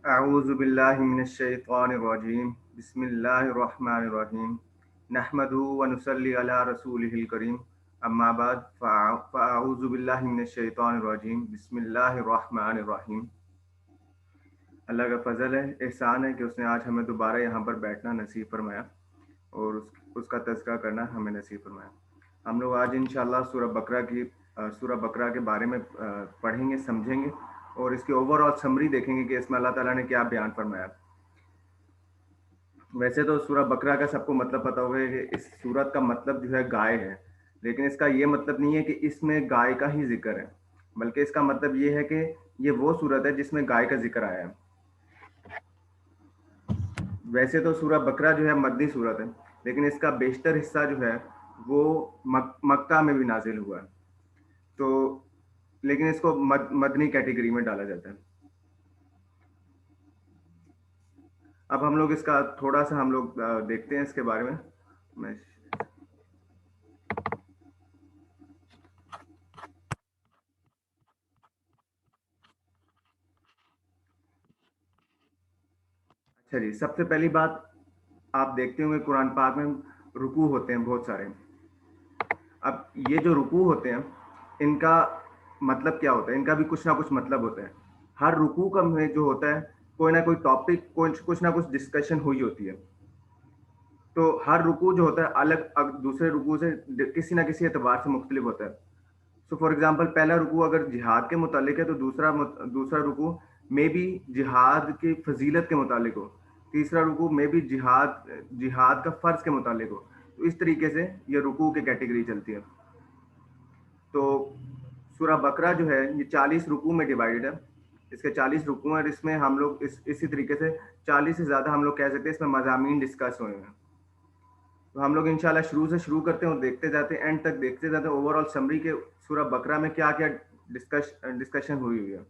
اعوذ باللہ من الشیطان الرجیم بسم اللہ الرحمن الرحیم نحمدہ ونصلی علی رسولہ الکریم اما بعد فاعوذ باللہ من الشیطان الرجیم بسم اللہ الرحمن الرحیم۔ اللہ کا فضل ہے، احسان ہے کہ اس نے آج ہمیں دوبارہ یہاں پر بیٹھنا نصیب فرمایا اور اس کا تذکرہ کرنا ہمیں نصیب فرمایا۔ ہم لوگ آج انشاءاللہ سورہ بقرہ کے بارے میں پڑھیں گے، سمجھیں گے اور اس کی اوور آل سمری دیکھیں گے کہ اس میں اللہ تعالیٰ نے کیا بیان فرمایا۔ ویسے تو سورہ بقرہ کا سب کو مطلب پتہ ہوگا کہ اس سورت کا مطلب جو ہے گائے ہے، لیکن اس کا یہ مطلب نہیں ہے کہ اس میں گائے کا ہی ذکر ہے، بلکہ اس کا مطلب یہ ہے کہ یہ وہ سورت ہے جس میں گائے کا ذکر آیا ہے۔ ویسے تو سورہ بقرہ جو ہے مدنی سورت ہے، لیکن اس کا بیشتر حصہ جو ہے وہ مکہ میں بھی نازل ہوا ہے، تو لیکن اس کو مدنی کیٹیگری میں ڈالا جاتا ہے۔ اب ہم لوگ اس کا تھوڑا سا ہم لوگ دیکھتے ہیں اس کے بارے میں۔ اچھا جی، سب سے پہلی بات آپ دیکھتے ہوں گے قرآن پاک میں رکوع ہوتے ہیں بہت سارے۔ اب یہ جو رکوع ہوتے ہیں ان کا مطلب کیا ہوتا ہے؟ ان کا بھی کچھ نہ کچھ مطلب ہوتا ہے۔ ہر رکوع کا میں جو ہوتا ہے کوئی نہ کوئی ٹاپک، کچھ نہ کچھ ڈسکشن ہوئی ہوتی ہے، تو ہر رکوع جو ہوتا ہے الگ دوسرے رکوع سے کسی نہ کسی اعتبار سے مختلف ہوتا ہے۔ سو فار ایگزامپل پہلا رکوع اگر جہاد کے متعلق ہے تو دوسرا رکوع میں بھی جہاد کی فضیلت کے متعلق ہو، تیسرا رکوع میں بھی جہاد کا فرض کے متعلق ہو۔ تو اس طریقے سے یہ رکوع کی کیٹیگری چلتی ہے۔ تو سورہ بقرہ جو ہے یہ 40 رکوع میں ڈیوائڈڈ ہے، اس کے 40 رکوع ہیں اور اس میں ہم لوگ اسی طریقے سے 40 سے زیادہ ہم لوگ کہہ سکتے ہیں اس میں مضامین ڈسکس ہوئے ہیں۔ تو ہم لوگ انشاءاللہ شروع کرتے ہیں اور دیکھتے جاتے ہیں، اینڈ تک دیکھتے جاتے ہیں اوور آل سمری کے سورہ بقرہ میں کیا کیا ڈسکشن ہوئی ہے۔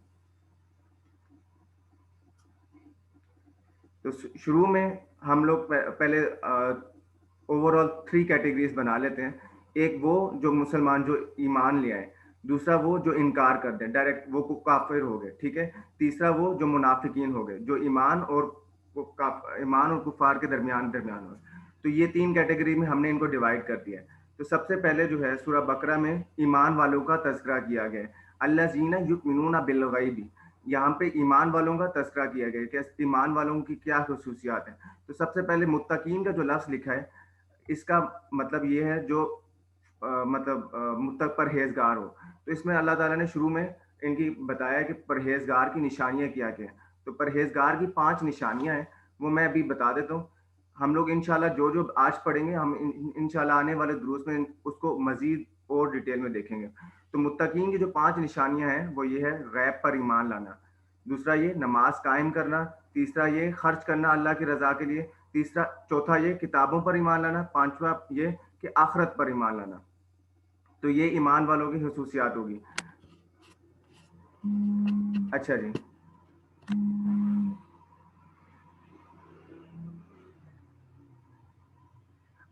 تو شروع میں ہم لوگ پہلے اوور آل 3 کیٹیگریز بنا لیتے ہیں۔ ایک وہ جو مسلمان جو ایمان لے آئے، دوسرا وہ جو انکار کر دیں ڈائریکٹ، وہ کافر ہو گئے، ٹھیک ہے، تیسرا وہ جو منافقین ہو گئے، جو ایمان اور کفار کے درمیان ہو۔ تو یہ 3 کیٹیگری میں ہم نے ان کو ڈیوائڈ کر دیا ہے۔ تو سب سے پہلے جو ہے سورہ بقرہ میں ایمان والوں کا تذکرہ کیا گیا ہے، الذین یؤمنون بالغیب، یہاں پہ ایمان والوں کا تذکرہ کیا گیا ہے کہ ایمان والوں کی کیا خصوصیات ہیں۔ تو سب سے پہلے متقین کا جو لفظ لکھا ہے اس کا مطلب یہ ہے جو متق پرہیزگار ہو۔ تو اس میں اللہ تعالیٰ نے شروع میں ان کی بتایا کہ پرہیزگار کی نشانیاں کیا کیا ہیں۔ تو پرہیزگار کی 5 نشانیاں ہیں، وہ میں ابھی بتا دیتا ہوں۔ ہم لوگ انشاءاللہ جو آج پڑھیں گے ہم انشاءاللہ آنے والے دروس میں اس کو مزید اور ڈیٹیل میں دیکھیں گے۔ تو متقین کی جو 5 نشانیاں ہیں وہ یہ ہے غیب پر ایمان لانا، دوسرا یہ نماز قائم کرنا، تیسرا یہ خرچ کرنا اللہ کی رضا کے لیے، چوتھا یہ کتابوں پر ایمان لانا، پانچواں یہ کہ آخرت پر ایمان لانا۔ تو یہ ایمان والوں کی خصوصیات ہوگی۔ اچھا جی،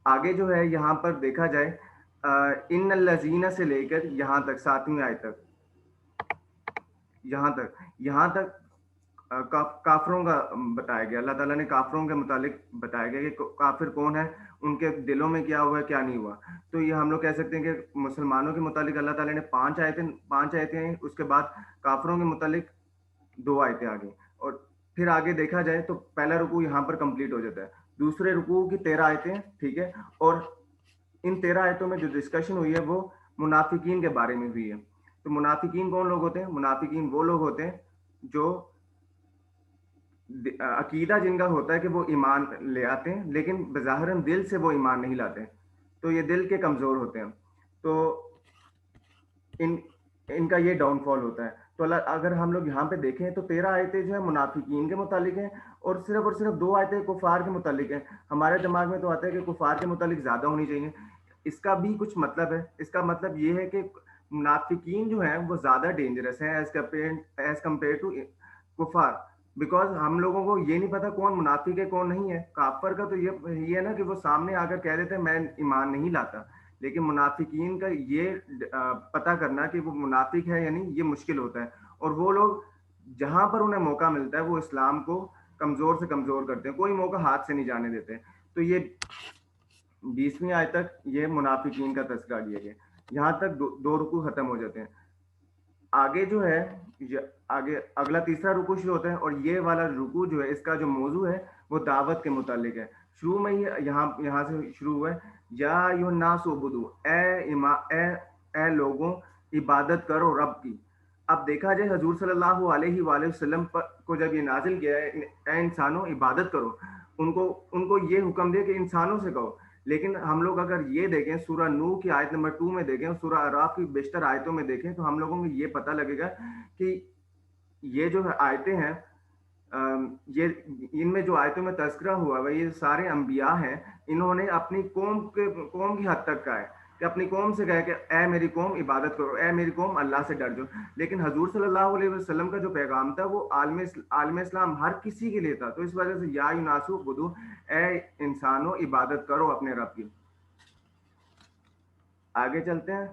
آگے جو ہے یہاں پر دیکھا جائے ان الذین سے لے کر یہاں تک 7ویں آیت تک، یہاں تک کافروں کا بتایا گیا۔ اللہ تعالیٰ نے کافروں کے متعلق بتایا گیا کہ کافر کون ہے، ان کے دلوں میں کیا ہوا ہے کیا نہیں ہوا۔ تو یہ ہم لوگ کہہ سکتے ہیں کہ مسلمانوں کے متعلق اللہ تعالیٰ نے 5 آیتیں ہیں، اس کے بعد کافروں کے متعلق 2 آیتیں آ گئی، اور پھر آگے دیکھا جائے تو پہلا رکوع یہاں پر کمپلیٹ ہو جاتا ہے۔ دوسرے رکوع کی 13 آیتیں، ٹھیک ہے، اور ان 13 آیتوں میں جو ڈسکشن ہوئی ہے وہ منافقین کے بارے میں ہوئی ہے۔ تو منافقین کون لوگ ہوتے ہیں؟ منافقین وہ لوگ ہوتے ہیں جو عقیدہ جن کا ہوتا ہے کہ وہ ایمان لے آتے ہیں لیکن بظاہراً دل سے وہ ایمان نہیں لاتے، تو یہ دل کے کمزور ہوتے ہیں، تو ان کا یہ ڈاؤن فال ہوتا ہے۔ تو اگر ہم لوگ یہاں پہ دیکھیں تو 13 آیتیں جو ہیں منافقین کے متعلق ہیں اور صرف 2 آیتیں کفار کے متعلق ہیں۔ ہمارے دماغ میں تو آتا ہے کہ کفار کے متعلق زیادہ ہونی چاہیے، اس کا بھی کچھ مطلب ہے۔ اس کا مطلب یہ ہے کہ منافقین جو ہیں وہ زیادہ ڈینجرس ہیں ایز کمپیئر ٹو کفار، بیکاز ہم لوگوں کو یہ نہیں پتا کون منافق ہے کون نہیں ہے۔ کافر کا تو یہ ہے نا کہ وہ سامنے آ کر کہہ دیتے ہیں میں ایمان نہیں لاتا، لیکن منافقین کا یہ پتہ کرنا کہ وہ منافق ہے یا نہیں یہ مشکل ہوتا ہے، اور وہ لوگ جہاں پر انہیں موقع ملتا ہے وہ اسلام کو کمزور سے کمزور کرتے ہیں, کوئی موقع ہاتھ سے نہیں جانے دیتے. تو یہ 20ویں آیت تک یہ منافقین کا تذکرہ کیا گیا, یہاں تک دو رکوع ختم ہو جاتے ہیں. آگے جو ہے آگے اگلا تیسرا رکوع شروع ہوتا ہے, اور یہ والا رکوع جو ہے اس کا جو موضوع ہے وہ دعوت کے متعلق ہے. شروع میں ہی یہاں سے شروع ہوا ہے, یا ایھا الناس اعبدوا, اے لوگوں عبادت کرو رب کی. اب دیکھا جائے حضور صلی اللہ علیہ وآلہ وسلم کو جب یہ نازل کیا ہے, اے انسانوں عبادت کرو, ان کو یہ حکم دیا کہ انسانوں سے کہو. لیکن ہم لوگ اگر یہ دیکھیں سورہ نوح کی آیت نمبر 2 میں دیکھیں, سورہ اعراف کی بیشتر آیتوں میں دیکھیں, تو ہم لوگوں کو یہ پتہ لگے گا کہ یہ جو آیتیں ہیں, یہ ان میں جو آیتوں میں تذکرہ ہوا ہے یہ سارے انبیاء ہیں, انہوں نے اپنی قوم کی حد تک کہا ہے کہ اپنی قوم سے کہا کہ اے میری قوم عبادت کرو, اے میری قوم اللہ سے ڈر جاؤ. لیکن حضور صلی اللہ علیہ وسلم کا جو پیغام تھا وہ عالم اسلام ہر کسی کے لیے تھا. تو اس وجہ سے یا یوناسو بدو, اے انسانوں عبادت کرو اپنے رب کی. آگے چلتے ہیں.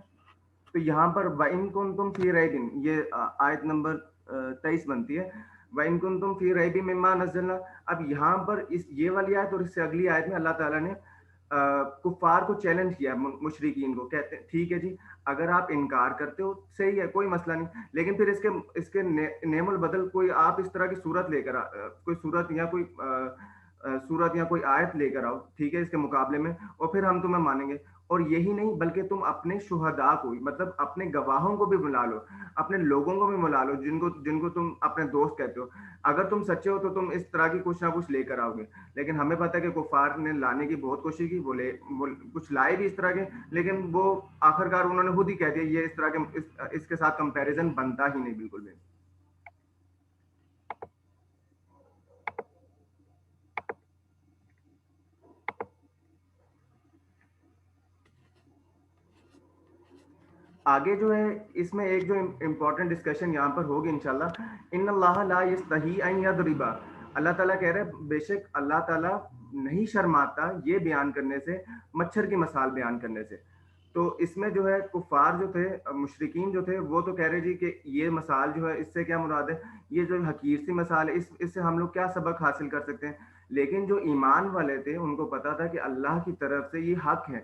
تو یہاں پر وَإِن كُنتُمْ فِي رَيْبٍ, یہ آیت نمبر 23 بنتی ہے. وَإِن كُنتُمْ فِي رَيْبٍ مِّمَّا نَزَّلْنَا. اب یہاں پر یہ والی آیت اور اس سے اگلی آیت میں اللہ تعالیٰ نے کفار کو چیلنج کیا, مشرکین کو. کہتے ہیں ٹھیک ہے جی, اگر آپ انکار کرتے ہو صحیح ہے, کوئی مسئلہ نہیں, لیکن پھر اس کے نعم البدل کوئی آپ اس طرح کی صورت لے کر کوئی صورت یا کوئی آیت لے کر آؤ, ٹھیک ہے, اس کے مقابلے میں, اور پھر ہم تمہیں مانیں گے. اور یہی نہیں بلکہ تم اپنے شہداء کو, مطلب اپنے گواہوں کو بھی بلا لو, اپنے لوگوں کو بھی بلا لو جن کو تم اپنے دوست کہتے ہو. اگر تم سچے ہو تو تم اس طرح کی کچھ نہ کچھ لے کر آؤ گے. لیکن ہمیں پتہ ہے کہ کفار نے لانے کی بہت کوشش کی, وہ کچھ لائے بھی اس طرح کے, لیکن وہ آخرکار انہوں نے خود ہی کہہ دیا یہ اس طرح کے اس کے ساتھ کمپیریزن بنتا ہی نہیں بالکل بھی. آگے جو ہے اس میں ایک جو امپورٹنٹ ڈسکشن یہاں پر ہوگی انشاءاللہ, ان اللہ لا یستحی ان یضرب. اللہ تعالیٰ کہہ رہے ہیں بے شک اللہ تعالیٰ نہیں شرماتا یہ بیان کرنے سے, مچھر کی مثال بیان کرنے سے. تو اس میں جو ہے کفار جو تھے, مشرکین جو تھے, وہ تو کہہ رہے جی کہ یہ مثال جو ہے اس سے کیا مراد ہے, یہ جو حقیر سی مثال ہے اس سے ہم لوگ کیا سبق حاصل کر سکتے ہیں. لیکن جو ایمان والے تھے ان کو پتا تھا کہ اللہ کی طرف سے یہ حق ہے,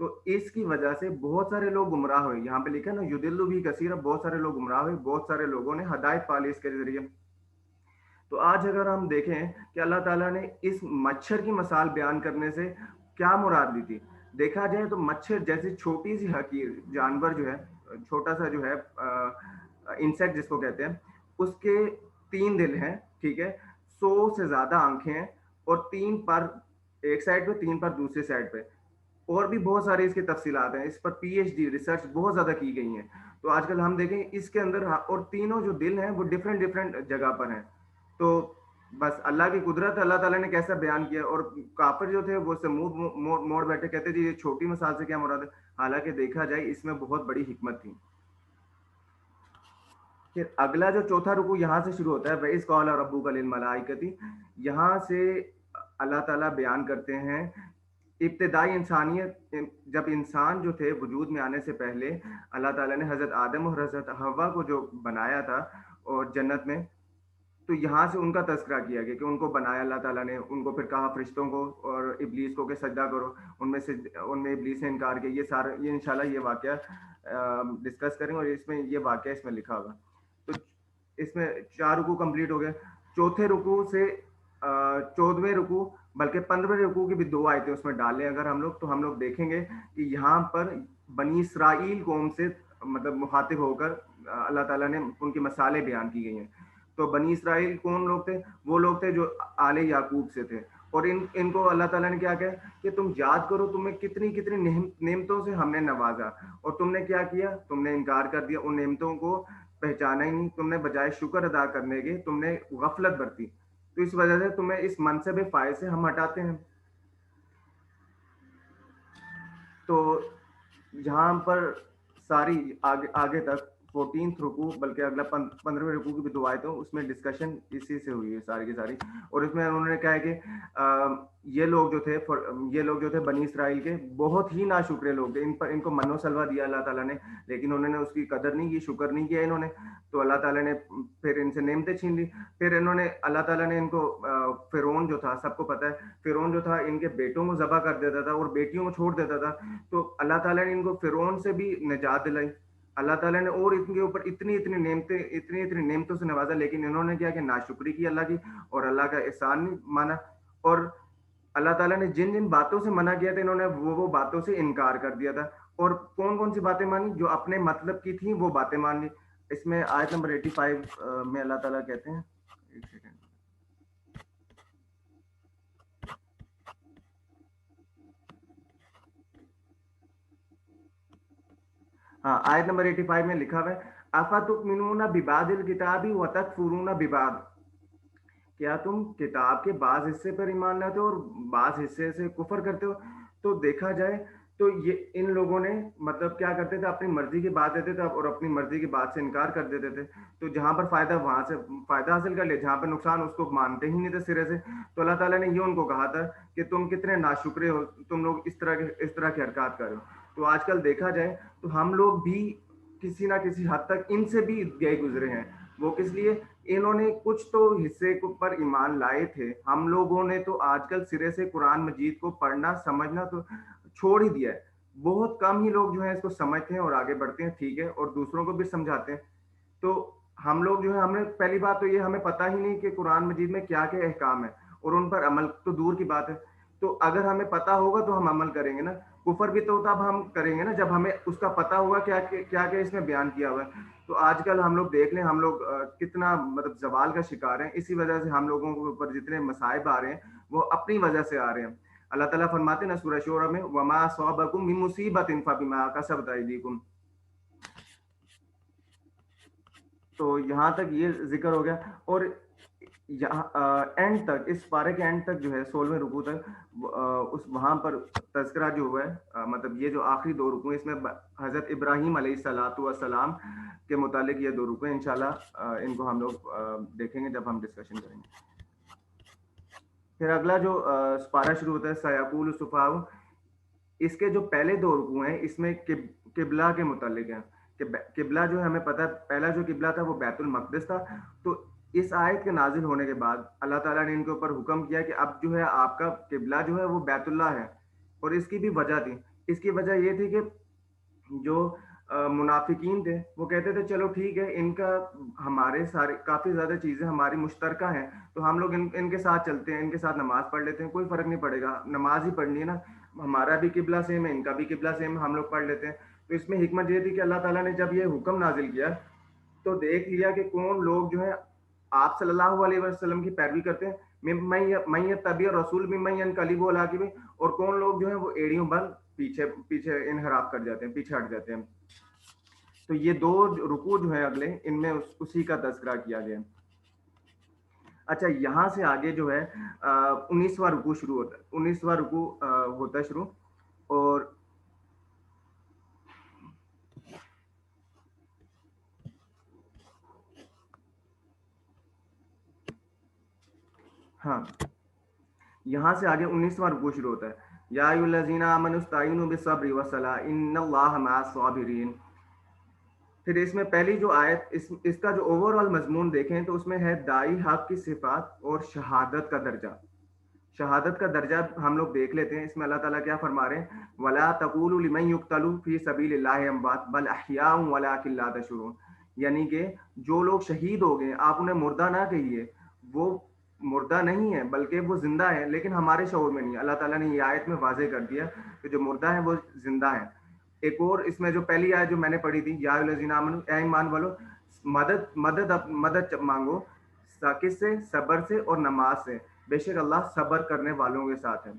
تو اس کی وجہ سے بہت سارے لوگ گمراہ ہوئے. یہاں پہ لکھا نا یدل بھی کثیر, بہت سارے لوگ گمراہ ہوئے, بہت سارے لوگوں نے ہدایت پا لی اس کے ذریعے. تو آج اگر ہم دیکھیں کہ اللہ تعالیٰ نے اس مچھر کی مثال بیان کرنے سے کیا مراد لی تھی, دیکھا جائے تو مچھر جیسی چھوٹی سی حقیر جانور جو ہے, چھوٹا سا جو ہے انسیکٹ جس کو کہتے ہیں, اس کے 3 دل ہیں, ٹھیک ہے, 100 سے زیادہ آنکھیں ہیں, اور 3 پر ایک سائڈ پہ, 3 پر دوسری سائڈ پہ. اور بھی بہت ساری اس کی تفصیلات ہیں, اس پر پی ایچ ڈی ریسرچ بہت زیادہ کی گئی ہیں. تو آج کل ہم دیکھیں اس کے اندر, اور تینوں جو دل ہیں وہ ڈفرینٹ جگہ پر ہیں. تو بس اللہ کی قدرت اللہ تعالیٰ نے کیسا بیان کیا, اور کافر جو تھے وہ سے منہ موڑ بیٹھے, کہتے تھے یہ چھوٹی مثال سے کیا مراد ہے, حالانکہ دیکھا جائے اس میں بہت بڑی حکمت تھی. پھر اگلا جو چوتھا رکوع یہاں سے شروع ہوتا ہے, وَإِذْ قَالَ رَبُّكَ لِلْمَلَائِكَةِ, یہاں سے اللہ تعالیٰ بیان کرتے ہیں ابتدائی انسانیت. جب انسان جو تھے وجود میں آنے سے پہلے اللہ تعالیٰ نے حضرت آدم اور حضرت حوا کو جو بنایا تھا اور جنت میں, تو یہاں سے ان کا تذکرہ کیا گیا کہ ان کو بنایا اللہ تعالیٰ نے, ان کو پھر کہا فرشتوں کو اور ابلیس کو کہ سجدہ کرو, ان میں ابلیس نے انکار کیا. یہ انشاءاللہ یہ واقعہ ڈسکس کریں گے, اور اس میں یہ واقعہ اس میں لکھا ہوگا. تو اس میں 4 رکوع کمپلیٹ ہو گئے. چوتھے رکوع سے 14ویں رکوع بلکہ 15ویں رکوع کی بھی 2 آیتیں اس میں ڈالیں اگر ہم لوگ, تو ہم لوگ دیکھیں گے کہ یہاں پر بنی اسرائیل قوم سے مطلب مخاطب ہو کر اللہ تعالیٰ نے ان کی مثالیں بیان کی گئی ہیں. تو بنی اسرائیل کون لوگ تھے, وہ لوگ تھے جو آل یعقوب سے تھے, اور ان کو اللہ تعالیٰ نے کیا کہا کہ تم یاد کرو تمہیں کتنی نعمتوں سے ہم نے نوازا, اور تم نے کیا کیا, تم نے انکار کر دیا, ان نعمتوں کو پہچانا ہی نہیں, تم نے بجائے شکر ادا کرنے کے تم نے غفلت برتی. تو اس وجہ سے تمہیں اس منصب فائز سے ہم ہٹاتے ہیں. تو یہاں پر ساری آگے تک 14th رکوع بلکہ اگلا 15ویں رکوع کی بھی دو آیتیں اس میں ڈسکشن اسی سے ہوئی ہے ساری کی ساری. اور اس میں انہوں نے کہا ہے کہ یہ لوگ جو تھے بنی اسرائیل کے بہت ہی ناشکرے لوگ تھے. ان کو من و سلوہ دیا اللہ تعالیٰ نے, لیکن انہوں نے اس کی قدر نہیں کی, شکر نہیں کیا انہوں نے. تو اللہ تعالیٰ نے پھر ان سے نعمتیں چھین لی. پھر انہوں نے اللہ تعالیٰ نے ان کو فرعون جو تھا, سب کو پتہ ہے فرعون جو تھا ان کے بیٹوں کو ذبح کر دیتا تھا اور بیٹیوں کو چھوڑ دیتا تھا. تو اللہ تعالیٰ نے ان کو فرعون سے بھی نجات دلائی. اللہ تعالیٰ نے اور ان کے اوپر اتنی نعمتوں سے نوازا, لیکن انہوں نے کیا کہ ناشکری کی اللہ کی, اور اللہ کا احسان نہیں مانا. اور اللہ تعالیٰ نے جن جن باتوں سے منع کیا تھا انہوں نے وہ باتوں سے انکار کر دیا تھا. اور کون سی باتیں مانی؟ جو اپنے مطلب کی تھیں وہ باتیں مان لی. اس میں آیت نمبر 85 میں اللہ تعالیٰ کہتے ہیں, ایک سیکنڈ, ہاں آیت نمبر 85 میں لکھا ہوا ہے افتؤمنون ببعض الکتاب وتکفرون ببعض, کیا تم کتاب کے بعض حصے پر ایمان لاتے ہو اور بعض حصے سے کفر کرتے ہو. تو دیکھا جائے تو یہ ان لوگوں نے مطلب کیا کرتے تھے, اپنی مرضی کی بات دیتے تھے اور اپنی مرضی کی بات سے انکار کر دیتے تھے. تو جہاں پر فائدہ وہاں سے فائدہ حاصل کر لے, جہاں پر نقصان اس کو مانتے ہی نہیں تھے سرے سے. تو اللہ تعالیٰ نے یہ ان کو کہا تھا کہ تم کتنے ناشکرے ہو, تم لوگ اس طرح کی حرکات کر رہے ہو. تو آج کل دیکھا جائے تو ہم لوگ بھی کسی نہ کسی حد تک ان سے بھی گئے گزرے ہیں. وہ کس لیے؟ انہوں نے کچھ تو حصے پر ایمان لائے تھے, ہم لوگوں نے تو آج کل سرے سے قرآن مجید کو پڑھنا سمجھنا تو چھوڑ ہی دیا ہے. بہت کم ہی لوگ جو ہیں اس کو سمجھتے ہیں اور آگے بڑھتے ہیں, ٹھیک ہے, اور دوسروں کو بھی سمجھاتے ہیں. تو ہم لوگ جو ہے, ہم نے پہلی بات تو یہ ہمیں پتہ ہی نہیں کہ قرآن مجید میں کیا کیا احکام ہے, اور ان پر عمل تو دور کی بات ہے. تو اگر ہمیں پتہ ہوگا تو ہم عمل کریں گے نا. کفر بھی تو تب ہم کریں گے نا جب ہمیں اس کا پتہ ہوگا کیا کیا اس میں بیان کیا ہوا ہے. تو آج کل ہم لوگ دیکھ لیں, ہم لوگ کتنا مطلب زوال کا شکار ہیں. اسی وجہ سے ہم لوگوں کے اوپر جتنے مصائب آ رہے ہیں وہ اپنی وجہ سے آ رہے ہیں. اللہ تعالیٰ فرماتے ہیں نا سورہ شورى میں, وما اصابکم من مصیبۃ فبما کسبت ایدیکم. تو یہاں تک یہ ذکر ہو گیا. اور اینڈ تک, اس پارے کے اینڈ تک جو ہے 16ویں رکوع تک, اس وہاں پر تذکرہ جو ہوا ہے, مطلب یہ جو آخری دو رکوع ہیں اس میں حضرت ابراہیم علیہ السلام کے متعلق یہ دو رکوع ہیں. انشاءاللہ ان کو ہم لوگ دیکھیں گے جب ہم ڈسکشن کریں گے. پھر اگلا جو پارہ شروع ہوتا ہے سیقول السفہاء, اس کے جو پہلے دو رکوع ہیں اس میں قبلہ کے متعلق ہیں. کہ قبلہ جو ہے ہمیں پتہ ہے, پہلا جو قبلہ تھا وہ بیت المقدس تھا. تو اس آیت کے نازل ہونے کے بعد اللہ تعالیٰ نے ان کے اوپر حکم کیا کہ اب جو ہے آپ کا قبلہ جو ہے وہ بیت اللہ ہے. اور اس کی بھی وجہ تھی. اس کی وجہ یہ تھی کہ جو منافقین تھے وہ کہتے تھے چلو ٹھیک ہے, ان کا ہمارے سارے کافی زیادہ چیزیں ہماری مشترکہ ہیں, تو ہم لوگ ان کے ساتھ چلتے ہیں, ان کے ساتھ نماز پڑھ لیتے ہیں, کوئی فرق نہیں پڑے گا, نماز ہی پڑھنی ہے نا, ہمارا بھی قبلہ سیم ہے, ان کا بھی قبلہ سیم ہے, ہم لوگ پڑھ لیتے ہیں. تو اس میں حکمت یہ تھی کہ اللہ تعالیٰ نے جب یہ حکم نازل کیا تو دیکھ لیا کہ کون لوگ جو ہے آپ صلی اللہ علیہ وسلم کی پیروی کرتے ہیں, میں یتبع رسول ممن ینقلب علی عقبیہ, اور کون لوگ جو ہیں وہ ایڑیوں بند پیچھے انحراف کر جاتے ہیں, پیچھے ہٹ جاتے ہیں. تو یہ دو رکوع جو ہیں اگلے, ان میں اسی کا تذکرہ کیا گیا. اچھا, یہاں سے آگے جو ہے 19واں رکوع شروع ہوتا ہے. 19واں رکوع ہوتا ہے شروع. اور ہاں, یہاں سے آگے 19واں رکوع شروع ہوتا ہے. یا ایھا الذین آمنوا استعینوا بالصبر والصلاۃ ان اللہ مع الصابرین. پھر اس میں پہلی جو آیت, اس کا جو اوور آل مضمون دیکھیں تو اس میں ہے داعی حق کی صفات اور شہادت کا درجہ. شہادت کا درجہ ہم لوگ دیکھ لیتے ہیں. اس میں اللہ تعالیٰ کیا فرما رہے ہیں, وَلَا تَقُولُوا لِمَن يُقْتَلُ فِي سَبِيلِ اللَّهِ أَمْوَاتٌ بَلْ أَحْيَاءٌ وَلَٰكِن لَّا تَشْعُرُونَ. یعنی کہ جو لوگ شہید ہو گئے آپ انہیں مردہ نہ کہیے, وہ مردہ نہیں ہے بلکہ وہ زندہ ہے, لیکن ہمارے شعور میں نہیں. اللہ تعالیٰ نے یہ آیت میں واضح کر دیا کہ جو مردہ ہیں وہ زندہ ہیں. ایک اور اس میں جو پہلی آیت جو میں نے پڑھی تھی, یا ایھا الذین آمنوا, اے ایمان والو, مدد مانگو, کس سے؟ صبر سے اور نماز سے, بے شک اللہ صبر کرنے والوں کے ساتھ ہے.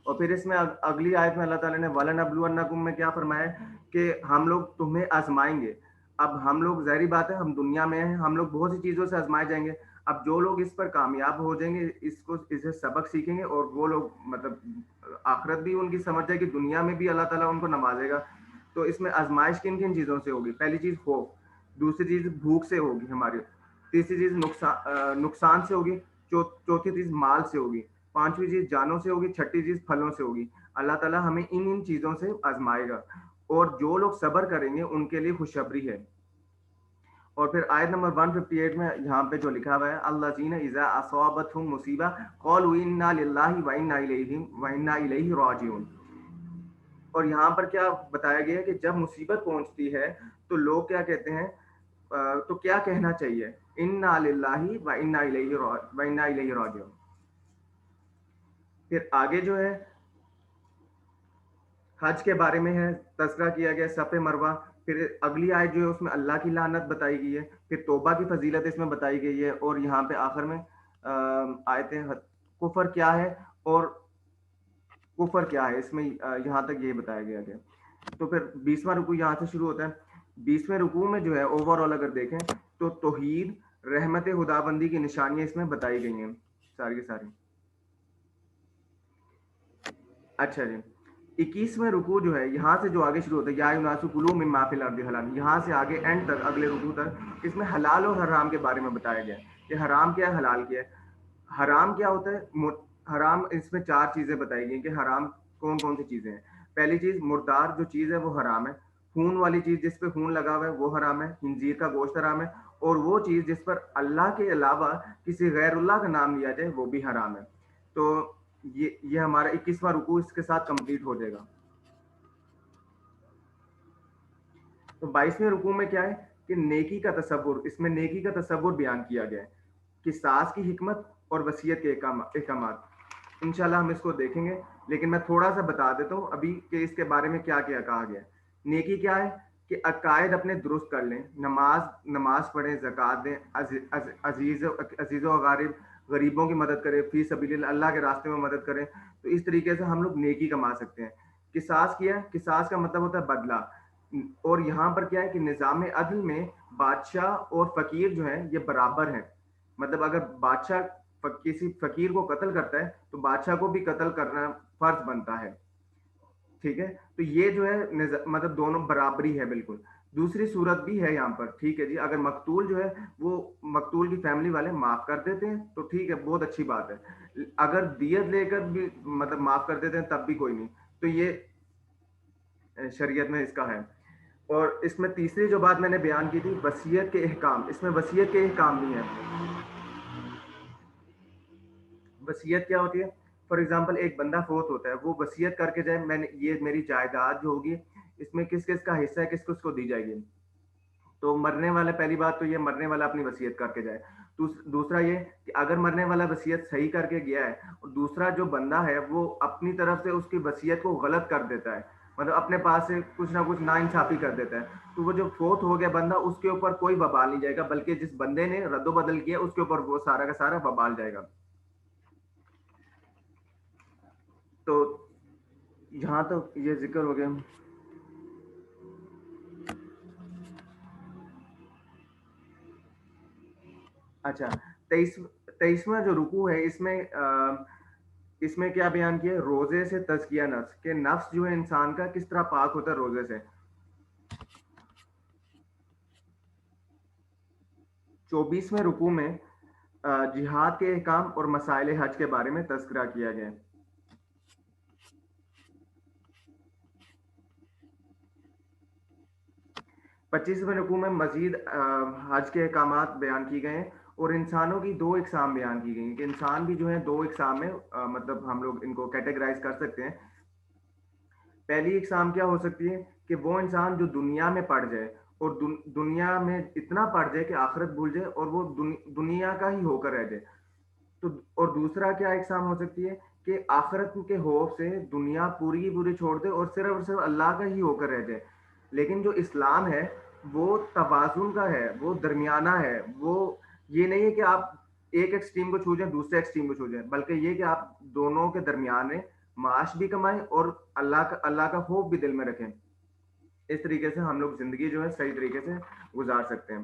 اور پھر اس میں اگلی آیت میں اللہ تعالیٰ نے وَلَنَبْلُوَنَّکُم میں کیا فرمایا کہ ہم لوگ تمہیں آزمائیں گے. اب ہم لوگ ظاہری بات ہے ہم دنیا میں ہیں, ہم لوگ بہت سی چیزوں سے آزمائے جائیں گے. اب جو لوگ اس پر کامیاب ہو جائیں گے, اسے سبق سیکھیں گے, اور وہ لوگ مطلب آخرت بھی ان کی سمجھ جائے کہ دنیا میں بھی اللہ تعالیٰ ان کو نوازے گا. تو اس میں آزمائش کن کن چیزوں سے ہوگی؟ پہلی چیز خوف، دوسری چیز بھوک سے ہوگی ہماری، تیسری چیز نقصان سے ہوگی، چوتھی چیز مال سے ہوگی، پانچویں چیز جانوں سے ہوگی، چھٹی چیز پھلوں سے ہوگی۔ اللہ تعالیٰ ہمیں ان چیزوں سے آزمائے گا، اور جو لوگ صبر کریں گے ان کے لیے خوشخبری ہے۔ اور پھر آیت نمبر 158 میں یہاں پہ جو لکھا ہوا ہے، الذین اذا اصابتهم مصیبہ قالوا انا للہ وانا الیہ راجعون۔ اور یہاں پر کیا بتایا گیا ہے کہ جب مصیبت پہنچتی ہے تو لوگ کیا کہتے ہیں، تو کیا کہنا چاہیے؟ انا للہ وانا الیہ راجعون۔ پھر آگے جو ہے حج کے بارے میں ہے، تذکرہ کیا گیا صفے مروہ۔ پھر اگلی آیت جو ہے اس میں اللہ کی لعنت بتائی گئی ہے، پھر توبہ کی فضیلت اس میں بتائی گئی ہے، اور یہاں پہ آخر میں آیتیں کفر کیا ہے اور کفر کیا ہے اس میں یہاں تک یہ بتایا گیا ہے۔ تو پھر 20واں رکوع یہاں سے شروع ہوتا ہے۔ 20ویں رکوع میں جو ہے اوور آل اگر دیکھیں تو توحید، رحمت خداوندی کی نشانیاں اس میں بتائی گئی ہیں ساری کی ساری۔ اچھا جی، 21ویں رکوع جو ہے یہاں سے جو آگے شروع ہوتا ہے، یا الناس کلوا مما فی الارض حلال، یہاں سے آگے اینڈ تک اگلے رکوع تک اس میں حلال اور حرام کے بارے میں بتایا گیا ہے کہ حرام کیا ہے، حلال کیا ہے۔ حرام کیا ہوتا ہے؟ حرام اس میں چار چیزیں بتائی گئی کہ حرام کون کون سی چیزیں ہیں۔ پہلی چیز مردار جو چیز ہے وہ حرام ہے، خون والی چیز جس پہ خون لگا ہوا ہے وہ حرام ہے، خنزیر کا گوشت حرام ہے، اور وہ چیز جس پر اللہ کے علاوہ کسی غیر اللہ کا نام لیا جائے وہ بھی حرام ہے۔ تو یہ ہمارا 21واں رکوع اس کے ساتھ کمپلیٹ ہو جائے گا۔ تو 22ویں رکوع میں کیا ہے کہ نیکی کا تصور، اس میں نیکی کا تصور بیان کیا گیا ہے، قصاص کی حکمت اور وصیت کے احکامات۔ انشاءاللہ ہم اس کو دیکھیں گے، لیکن میں تھوڑا سا بتا دیتا ہوں ابھی کہ اس کے بارے میں کیا کیا کہا گیا ہے۔ نیکی کیا ہے کہ عقائد اپنے درست کر لیں، نماز پڑھیں، زکوٰۃ دیں، عزیز و غریب غریبوں کی مدد کریں، فی سبیل اللہ، اللہ کے راستے میں مدد کریں۔ تو اس طریقے سے ہم لوگ نیکی کما سکتے ہیں۔ قصاص کیا ہے؟ قصاص کا مطلب ہوتا ہے بدلہ، اور یہاں پر کیا ہے کہ نظام عدل میں بادشاہ اور فقیر جو ہے یہ برابر ہیں۔ مطلب اگر بادشاہ کسی فقیر کو قتل کرتا ہے تو بادشاہ کو بھی قتل کرنا فرض بنتا ہے، ٹھیک ہے؟ تو یہ جو ہے مطلب دونوں برابری ہے بالکل۔ دوسری صورت بھی ہے یہاں پر، ٹھیک ہے جی، اگر مقتول جو ہے وہ مقتول کی فیملی والے معاف کر دیتے ہیں تو ٹھیک ہے، بہت اچھی بات ہے۔ اگر دیت لے کر بھی مطلب معاف کر دیتے ہیں تب بھی کوئی نہیں، تو یہ شریعت میں اس کا ہے۔ اور اس میں تیسری جو بات میں نے بیان کی تھی وصیت کے احکام، اس میں وصیت کے احکام نہیں ہے۔ وصیت کیا ہوتی ہے؟ فار ایگزامپل ایک بندہ فوت ہوتا ہے، وہ وصیت کر کے جائے میں نے یہ میری جائیداد جو ہوگی اس میں کس کس کا حصہ ہے، کس کس کو دی جائے گی۔ تو مرنے والا، پہلی بات تو یہ مرنے والا اپنی وصیت کر کے جائے۔ دوسرا یہ کہ اگر مرنے والا وصیت صحیح کر کے گیا ہے اور دوسرا جو بندہ ہے وہ اپنی طرف سے اس کی وصیت کو غلط کر دیتا ہے، مطلب اپنے پاس سے کچھ نہ کچھ ناانصافی کر دیتا ہے، تو وہ جو فوت ہو گیا بندہ اس کے اوپر کوئی وبال نہیں جائے گا، بلکہ جس بندے نے رد و بدل کیا اس کے اوپر وہ سارا کا سارا وبال جائے گا۔ تو یہاں تو یہ ذکر ہو گیا۔ اچھا، 23واں جو رکوع ہے اس میں کیا بیان کیا ہے؟ روزے سے تزکیہ نفس، کہ نفس جو ہے انسان کا کس طرح پاک ہوتا ہے روزے سے۔ 24ویں رکوع میں جہاد کے احکام اور مسائل حج کے بارے میں تذکرہ کیا گیا ہے۔ 25ویں رکوع میں مزید حج کے احکامات بیان کی گئے ہیں، اور انسانوں کی دو اقسام بیان کی گئی ہیں کہ انسان بھی جو ہے دو اقسام میں مطلب ہم لوگ ان کو کیٹیگرائز کر سکتے ہیں۔ پہلی اقسام کیا ہو سکتی ہے کہ وہ انسان جو دنیا میں پڑ جائے اور دنیا میں اتنا پڑ جائے کہ آخرت بھول جائے اور وہ دنیا کا ہی ہو کر رہ جائے۔ تو اور دوسرا کیا اقسام ہو سکتی ہے کہ آخرت کے خوف سے دنیا پوری کی پوری چھوڑ دے اور صرف اللہ کا ہی ہو کر رہ جائے۔ لیکن جو اسلام ہے وہ توازن کا ہے، وہ درمیانہ ہے، وہ یہ نہیں ہے کہ آپ ایک ایکسٹریم کو چھو جائیں دوسرے ایکسٹریم کو چھو جائیں، بلکہ یہ کہ آپ دونوں کے درمیان میں معاش بھی کمائیں اور اللہ کا خوف بھی دل میں رکھیں۔ اس طریقے سے ہم لوگ زندگی جو ہے صحیح طریقے سے گزار سکتے ہیں۔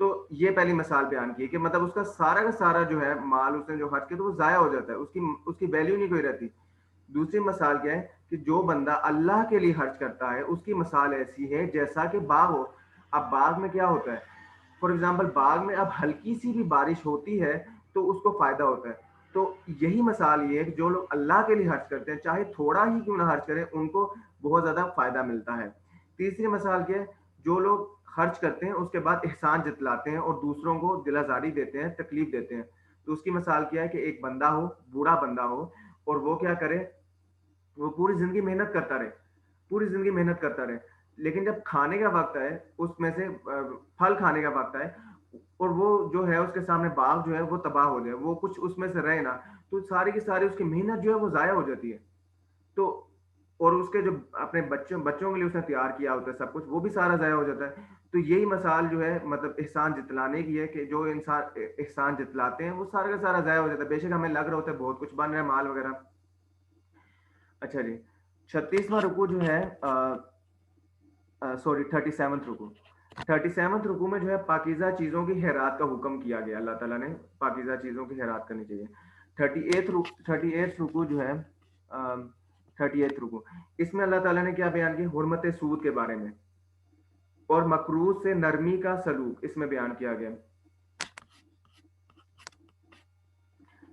تو یہ پہلی مثال بیان کی کہ مطلب اس کا سارا جو ہے مال اس نے جو خرچ کیا تو وہ ضائع ہو جاتا ہے, اس کی ویلیو نہیں کوئی رہتی. دوسری مثال کیا ہے کہ جو بندہ اللہ کے لیے خرچ کرتا ہے اس کی مثال ایسی ہے جیسا کہ باغ ہو. اب باغ میں کیا ہوتا ہے, فار ایگزامپل باغ میں اب ہلکی سی بھی بارش ہوتی ہے تو اس کو فائدہ ہوتا ہے. تو یہی مثال یہ ہے کہ جو لوگ اللہ کے لیے خرچ کرتے ہیں چاہے تھوڑا ہی کیوں نہ خرچ کریں ان کو بہت زیادہ فائدہ ملتا ہے. تیسری مثال کیا ہے, جو لوگ خرچ کرتے ہیں اس کے بعد احسان جتلاتے ہیں اور دوسروں کو دل آزاری دیتے ہیں, تکلیف دیتے ہیں. تو اس کی مثال کیا ہے کہ ایک بندہ ہو, بوڑھا بندہ ہو, اور وہ کیا کرے, وہ پوری زندگی محنت کرتا رہے, پوری زندگی محنت کرتا رہے, لیکن جب کھانے کا وقت ہے, اس میں سے پھل کھانے کا وقت ہے, اور وہ جو ہے اس کے سامنے باغ جو ہے وہ تباہ ہو جائے, وہ کچھ اس میں سے رہے نا, تو ساری کی ساری اس کی محنت جو ہے وہ ضائع ہو جاتی ہے. تو اور اس کے جو اپنے بچوں کے لیے اس نے تیار کیا ہوتا ہے سب کچھ, وہ بھی سارا ضائع ہو جاتا ہے. تو یہی مثال جو ہے مطلب احسان جتلانے کی ہے کہ جو انسان احسان جتلاتے ہیں وہ سارا کا سارا ضائع ہو جاتا ہے. بے شک ہمیں لگ رہا ہوتا ہے بہت کچھ بن رہا ہے مال وغیرہ. اچھا جی, 36واں رکو جو ہے, سوری 37 رکو, 37 رکو میں جو ہے پاکیزہ چیزوں کی خیرات کا حکم کیا گیا. اللہ تعالیٰ نے پاکیزہ چیزوں کی خیرات کرنی چاہیے. 38 رکو جو ہے, 38 رکو, اس میں اللہ تعالیٰ نے کیا بیان کیا, حرمت سود کے بارے میں اور مکروہ سے نرمی کا سلوک اس میں بیان کیا گیا.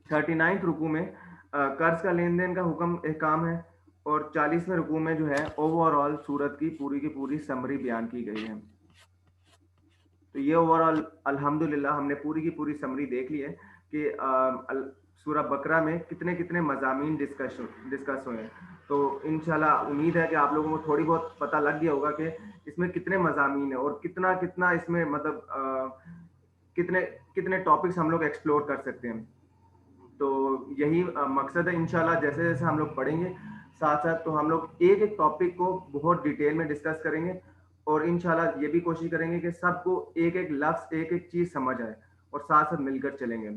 39 رکو میں قرض کا لین دین کا حکم احکام ہے, اور 40ویں رکوع میں جو ہے اوور آل سورت کی پوری سمری بیان کی گئی ہے. تو یہ اوور آل الحمدللہ ہم نے پوری کی پوری سمری دیکھ لی ہے کہ سورہ بقرہ میں کتنے کتنے مضامین ڈسکس ہوئے ہیں. تو انشاءاللہ امید ہے کہ آپ لوگوں کو تھوڑی بہت پتہ لگ گیا ہوگا کہ اس میں کتنے مضامین ہیں اور کتنا کتنا اس میں مطلب کتنے کتنے ٹاپکس ہم لوگ ایکسپلور کر سکتے ہیں. تو یہی مقصد ہے انشاءاللہ. جیسے جیسے ہم لوگ پڑھیں گے ساتھ ساتھ تو ہم لوگ ایک ایک ٹاپک کو بہت ڈیٹیل میں ڈسکس کریں گے, اور انشاءاللہ یہ بھی کوشش کریں گے کہ سب کو ایک ایک لفظ ایک ایک چیز سمجھ آئے, اور ساتھ ساتھ مل کر چلیں گے.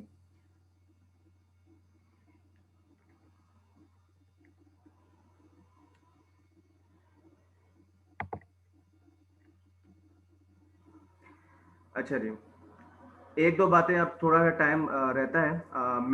اچھا جی, ایک دو باتیں اب تھوڑا سا ٹائم رہتا ہے, میں